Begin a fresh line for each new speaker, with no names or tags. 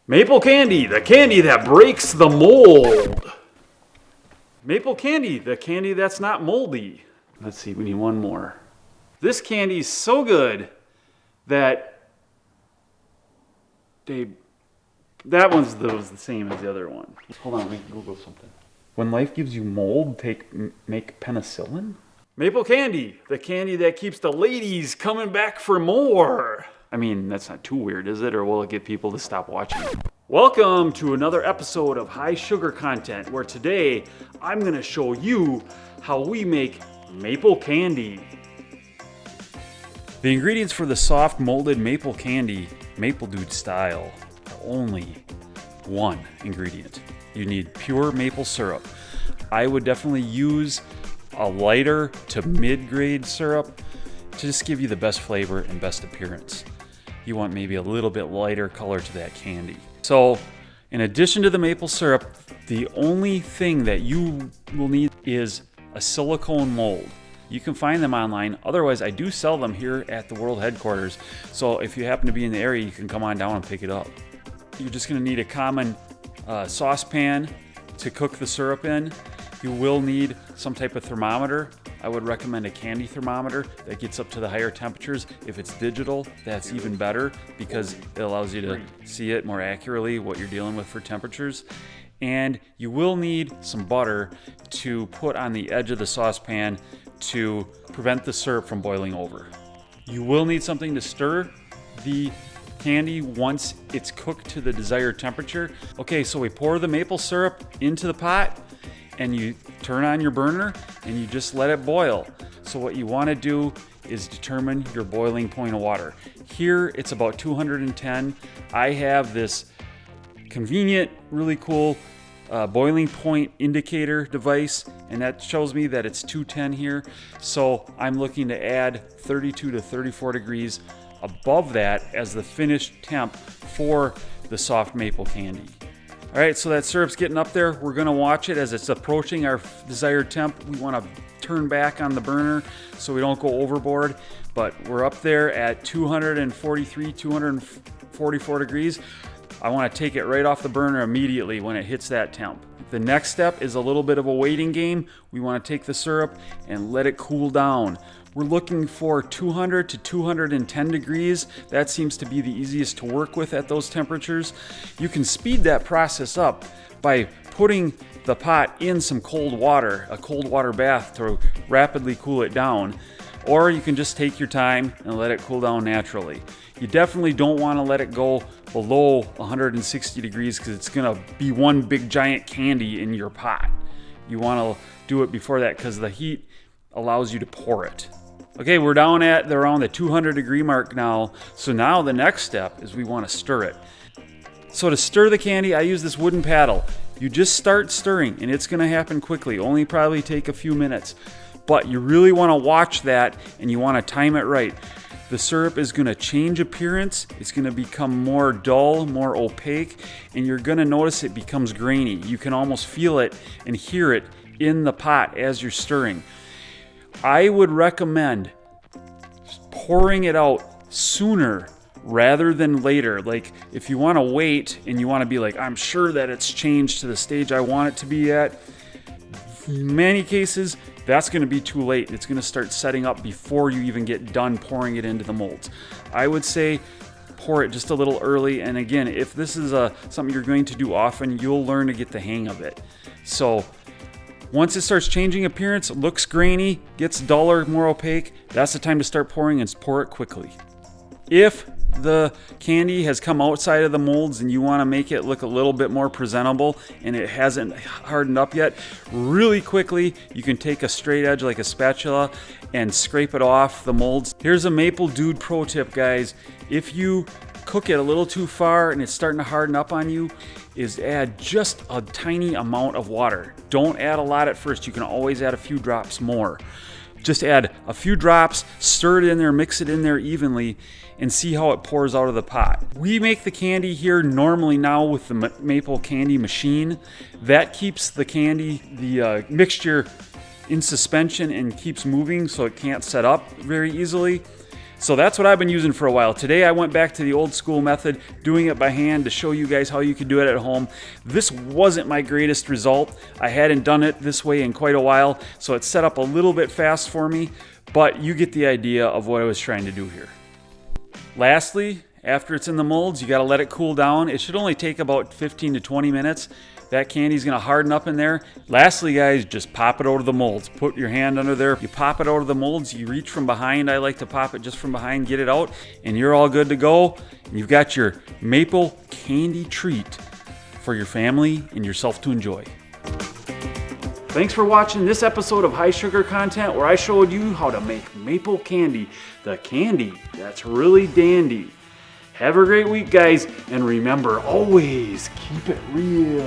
Maple candy, the candy that breaks the mold. Maple candy, the candy that's not moldy. Let's see, we need one more. This candy is so good that that one's the same as the other one. Hold on, let me Google something. When life gives you mold, make penicillin? Maple candy, the candy that keeps the ladies coming back for more. I mean, that's not too weird, is it? Or will it get people to stop watching? Welcome to another episode of High Sugar Content, where today I'm gonna show you how we make maple candy. The ingredients for the soft molded maple candy, Maple Dude style, are only one ingredient. You need pure maple syrup. I would definitely use a lighter to mid-grade syrup to just give you the best flavor and best appearance. You want maybe a little bit lighter color to that candy. So in addition to the maple syrup, the only thing that you will need is a silicone mold. You can find them online. Otherwise, I do sell them here at the world headquarters. So if you happen to be in the area, you can come on down and pick it up. You're just gonna need a common saucepan to cook the syrup in. You will need some type of thermometer. I would recommend a candy thermometer that gets up to the higher temperatures. If it's digital, that's even better because it allows you to see it more accurately, what you're dealing with for temperatures. And you will need some butter to put on the edge of the saucepan to prevent the syrup from boiling over. You will need something to stir the candy once it's cooked to the desired temperature. Okay, so we pour the maple syrup into the pot and you turn on your burner and you just let it boil. So what you want to do is determine your boiling point of water. Here it's about 210. I have this convenient, really cool boiling point indicator device, and that shows me that it's 210 here. So I'm looking to add 32 to 34 degrees above that as the finished temp for the soft maple candy. All right, so that syrup's getting up there. We're gonna watch it as it's approaching our desired temp. We wanna turn back on the burner so we don't go overboard, but we're up there at 243, 244 degrees. I wanna take it right off the burner immediately when it hits that temp. The next step is a little bit of a waiting game. We wanna take the syrup and let it cool down. We're looking for 200 to 210 degrees. That seems to be the easiest to work with at those temperatures. You can speed that process up by putting the pot in some cold water, a cold water bath to rapidly cool it down. Or you can just take your time and let it cool down naturally. You definitely don't want to let it go below 160 degrees because it's gonna be one big giant candy in your pot. You want to do it before that because the heat allows you to pour it. Okay, we're down at around the 200 degree mark now. So now the next step is we want to stir it. So to stir the candy, I use this wooden paddle. You just start stirring and it's going to happen quickly, only probably take a few minutes. But you really want to watch that and you want to time it right. The syrup is going to change appearance. It's going to become more dull, more opaque, and you're going to notice it becomes grainy. You can almost feel it and hear it in the pot as you're stirring. I would recommend pouring it out sooner rather than later. Like if you want to wait and you want to be like, I'm sure that it's changed to the stage I want it to be at, in many cases, that's going to be too late. It's going to start setting up before you even get done pouring it into the molds. I would say pour it just a little early. And again, if this is something you're going to do often, you'll learn to get the hang of it. So once it starts changing appearance, looks grainy, gets duller, more opaque, that's the time to start pouring and pour it quickly. If the candy has come outside of the molds and you want to make it look a little bit more presentable and it hasn't hardened up yet, really quickly you can take a straight edge like a spatula and scrape it off the molds. Here's a Maple Dude pro tip, guys. If you cook it a little too far and it's starting to harden up on you, is add just a tiny amount of water. Don't add a lot at first. You can always add a few drops more. Just add a few drops, stir it in there, mix it in there evenly, and see how it pours out of the pot. We make the candy here normally now with the maple candy machine. That keeps the candy, the mixture in suspension and keeps moving so it can't set up very easily. So that's what I've been using for a while. Today I went back to the old school method, doing it by hand to show you guys how you can do it at home. This wasn't my greatest result. I hadn't done it this way in quite a while, so it set up a little bit fast for me, but you get the idea of what I was trying to do here. Lastly, after it's in the molds, you gotta let it cool down. It should only take about 15 to 20 minutes. That candy's gonna harden up in there. Lastly, guys, just pop it out of the molds. Put your hand under there. You pop it out of the molds. You reach from behind. I like to pop it just from behind, get it out, and you're all good to go. And you've got your maple candy treat for your family and yourself to enjoy. Thanks for watching this episode of High Sugar Content, where I showed you how to make maple candy, the candy that's really dandy. Have a great week, guys, and remember, always keep it real.